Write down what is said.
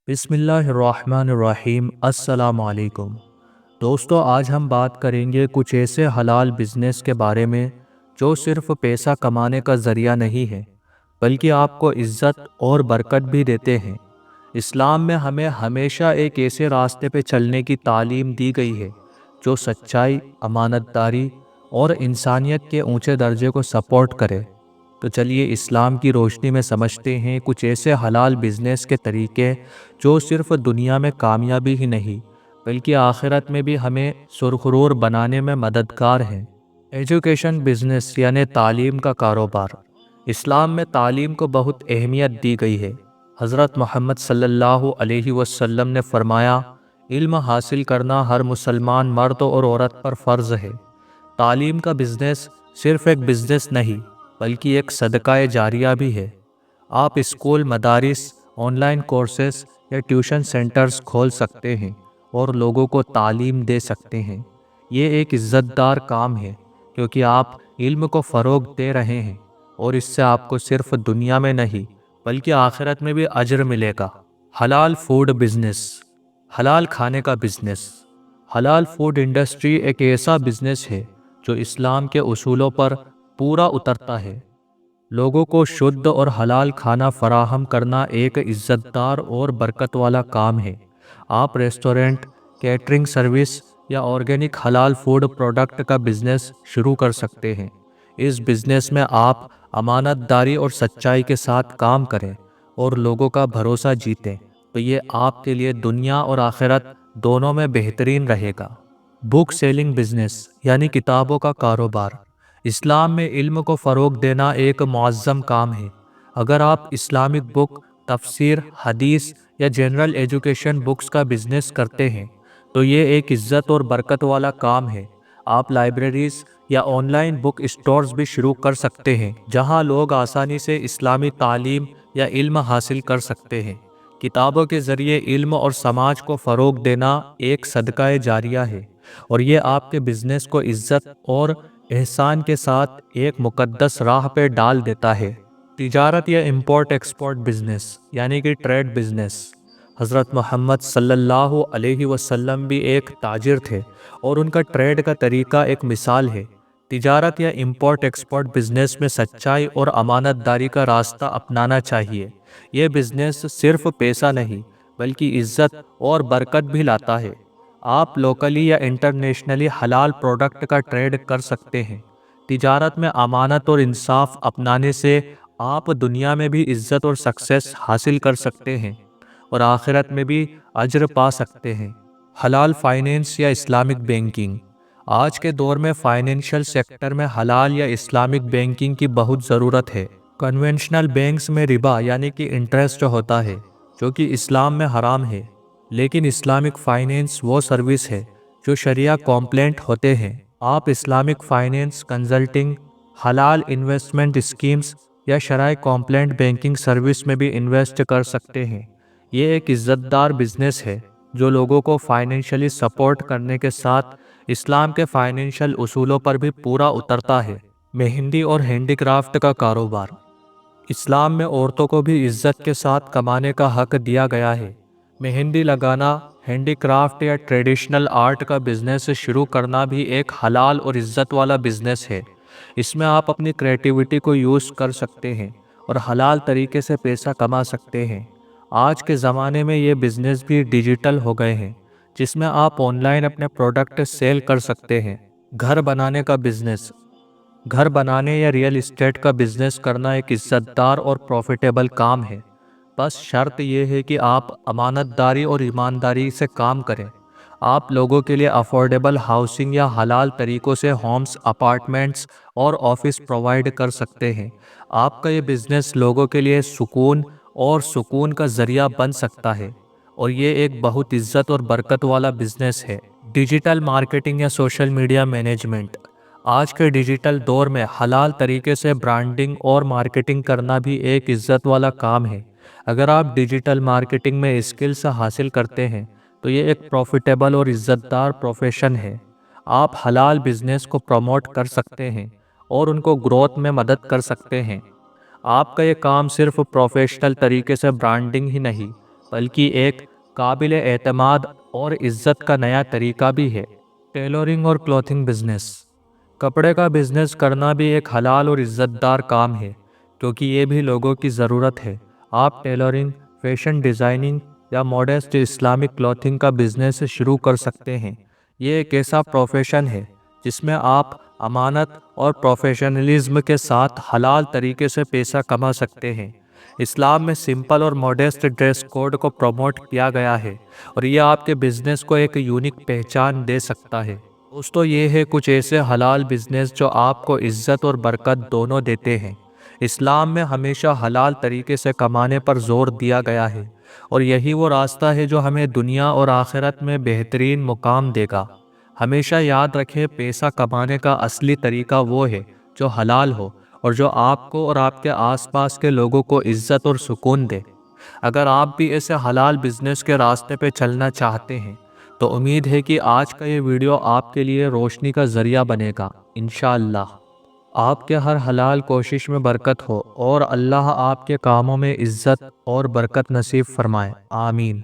बिस्मिल्लाहिर्रहमानिर्रहीम। अस्सलाम वालेकुम दोस्तों, आज हम बात करेंगे कुछ ऐसे हलाल बिजनेस के बारे में जो सिर्फ पैसा कमाने का ज़रिया नहीं है बल्कि आपको इज़्ज़त और बरकत भी देते हैं। इस्लाम में हमें हमेशा एक ऐसे रास्ते पे चलने की तालीम दी गई है जो सच्चाई, अमानतदारी और इंसानियत के ऊंचे दर्जे को सपोर्ट करे। तो चलिए इस्लाम की रोशनी में समझते हैं कुछ ऐसे हलाल बिजनेस के तरीके जो सिर्फ दुनिया में कामयाबी ही नहीं बल्कि आखिरत में भी हमें सुरखरूर बनाने में मददगार हैं। एजुकेशन बिजनेस यानी तालीम का कारोबार। इस्लाम में तालीम को बहुत अहमियत दी गई है। हज़रत मोहम्मद सल्लल्लाहु अलैहि वसल्लम ने फरमाया, इल्म हासिल करना हर मुसलमान मर्द और औरत पर फ़र्ज़ है। तालीम का बिजनेस सिर्फ एक बिजनेस नहीं बल्कि एक सदका जारिया भी है। आप स्कूल, मदारिस, ऑनलाइन कोर्सेस या ट्यूशन सेंटर्स खोल सकते हैं और लोगों को तालीम दे सकते हैं। ये एक इज़्ज़तदार काम है क्योंकि आप इल्म को फ़रोग दे रहे हैं और इससे आपको सिर्फ दुनिया में नहीं बल्कि आखिरत में भी अजर मिलेगा। हलाल फूड बिजनेस। हलाल खाने का बिजनेस। हलाल फूड इंडस्ट्री एक ऐसा बिजनेस है जो इस्लाम के उसूलों पर पूरा उतरता है। लोगों को शुद्ध और हलाल खाना फराहम करना एक इज़्ज़तदार और बरकत वाला काम है। आप रेस्टोरेंट, कैटरिंग सर्विस या ऑर्गेनिक हलाल फूड प्रोडक्ट का बिजनेस शुरू कर सकते हैं। इस बिजनेस में आप अमानतदारी और सच्चाई के साथ काम करें और लोगों का भरोसा जीतें, तो ये आपके लिए दुनिया और आखिरत दोनों में बेहतरीन रहेगा। बुक सेलिंग बिजनेस यानी किताबों का कारोबार। इस्लाम में इल्म को फ़रोग देना एक मुअज़्ज़म काम है। अगर आप इस्लामिक बुक, तफसीर, हदीस या जनरल एजुकेशन बुक्स का बिजनेस करते हैं तो ये एक इज़्ज़त और बरकत वाला काम है। आप लाइब्रेरीज़ या ऑनलाइन बुक स्टोर्स भी शुरू कर सकते हैं जहां लोग आसानी से इस्लामी तालीम या इल्म हासिल कर सकते हैं। किताबों के ज़रिए इल्म और समाज को फ़रोग देना एक सदका जारिया है और ये आपके बिजनेस को इज़्ज़त और एहसान के साथ एक मुकद्दस राह पे डाल देता है। तिजारत या इंपोर्ट एक्सपोर्ट बिजनेस यानी कि ट्रेड बिजनेस। हज़रत मोहम्मद सल्लल्लाहु अलैहि वसल्लम भी एक ताजिर थे और उनका ट्रेड का तरीका एक मिसाल है। तिजारत या इंपोर्ट एक्सपोर्ट बिजनेस में सच्चाई और अमानतदारी का रास्ता अपनाना चाहिए। यह बिजनेस सिर्फ पैसा नहीं बल्कि इज़्ज़त और बरकत भी लाता है। आप लोकली या इंटरनेशनली हलाल प्रोडक्ट का ट्रेड कर सकते हैं। तिजारत में अमानत और इंसाफ अपनाने से आप दुनिया में भी इज़्ज़त और सक्सेस हासिल कर सकते हैं और आखिरत में भी अजर पा सकते हैं। हलाल फाइनेंस या इस्लामिक बैंकिंग। आज के दौर में फाइनेंशियल सेक्टर में हलाल या इस्लामिक बैंकिंग की बहुत ज़रूरत है। कन्वेंशनल बैंक्स में रिबा यानी कि इंटरेस्ट होता है जो कि इस्लाम में हराम है, लेकिन इस्लामिक फाइनेंस वो सर्विस है जो शरिया कॉम्प्लेंट होते हैं। आप इस्लामिक फाइनेंस कंसल्टिंग, हलाल इन्वेस्टमेंट स्कीम्स या शराय कॉम्प्लेंट बैंकिंग सर्विस में भी इन्वेस्ट कर सकते हैं। ये एक इज़्ज़तदार बिजनेस है जो लोगों को फाइनेंशियली सपोर्ट करने के साथ इस्लाम के फाइनेंशियल उसूलों पर भी पूरा उतरता है। मेहंदी और हैंडीक्राफ्ट का कारोबार। इस्लाम में औरतों को भी इज्जत के साथ कमाने का हक दिया गया है। मेहंदी लगाना, हैंडीक्राफ्ट या ट्रेडिशनल आर्ट का बिजनेस शुरू करना भी एक हलाल और इज्जत वाला बिजनेस है। इसमें आप अपनी क्रिएटिविटी को यूज़ कर सकते हैं और हलाल तरीके से पैसा कमा सकते हैं। आज के ज़माने में ये बिजनेस भी डिजिटल हो गए हैं जिसमें आप ऑनलाइन अपने प्रोडक्ट सेल कर सकते हैं। घर बनाने का बिजनेस। घर बनाने या रियल इस्टेट का बिजनेस करना एक इज्जतदार और प्रॉफिटेबल काम है। बस शर्त यह है कि आप अमानतदारी और ईमानदारी से काम करें। आप लोगों के लिए अफोर्डेबल हाउसिंग या हलाल तरीक़ों से होम्स, अपार्टमेंट्स और ऑफिस प्रोवाइड कर सकते हैं। आपका ये बिज़नेस लोगों के लिए सुकून का ज़रिया बन सकता है और ये एक बहुत इज्जत और बरकत वाला बिजनेस है। डिजिटल मार्केटिंग या सोशल मीडिया मैनेजमेंट। आज के डिजिटल दौर में हलाल तरीके से ब्रांडिंग और मार्केटिंग करना भी एक इज्जत वाला काम है। अगर आप डिजिटल मार्केटिंग में स्किल्स हासिल करते हैं तो ये एक प्रॉफिटेबल और इज्जतदार प्रोफेशन है। आप हलाल बिजनेस को प्रमोट कर सकते हैं और उनको ग्रोथ में मदद कर सकते हैं। आपका ये काम सिर्फ प्रोफेशनल तरीके से ब्रांडिंग ही नहीं बल्कि एक काबिल एतमाद और इज्जत का नया तरीका भी है। टेलरिंग और क्लॉथिंग बिजनेस। कपड़े का बिजनेस करना भी एक हलाल और इज्जतदार काम है, क्योंकि ये भी लोगों की ज़रूरत है। आप टेलरिंग, फैशन डिज़ाइनिंग या मॉडेस्ट इस्लामिक क्लॉथिंग का बिजनेस शुरू कर सकते हैं। ये एक ऐसा प्रोफेशन है जिसमें आप अमानत और प्रोफेशनलिज्म के साथ हलाल तरीके से पैसा कमा सकते हैं। इस्लाम में सिंपल और मॉडेस्ट ड्रेस कोड को प्रमोट किया गया है और ये आपके बिजनेस को एक यूनिक पहचान दे सकता है। दोस्तों, ये है कुछ ऐसे हलाल बिजनेस जो आपको इज्जत और बरकत दोनों देते हैं। इस्लाम में हमेशा हलाल तरीके से कमाने पर जोर दिया गया है और यही वो रास्ता है जो हमें दुनिया और आखिरत में बेहतरीन मुकाम देगा। हमेशा याद रखें, पैसा कमाने का असली तरीका वो है जो हलाल हो और जो आपको और आपके आसपास के लोगों को इज्जत और सुकून दे। अगर आप भी ऐसे हलाल बिजनेस के रास्ते पे चलना चाहते हैं तो उम्मीद है कि आज का ये वीडियो आपके लिए रोशनी का ज़रिया बनेगा। इंशाअल्लाह आपके हर हलाल कोशिश में बरकत हो और अल्लाह आपके कामों में इज्जत और बरकत नसीब फरमाए। आमीन।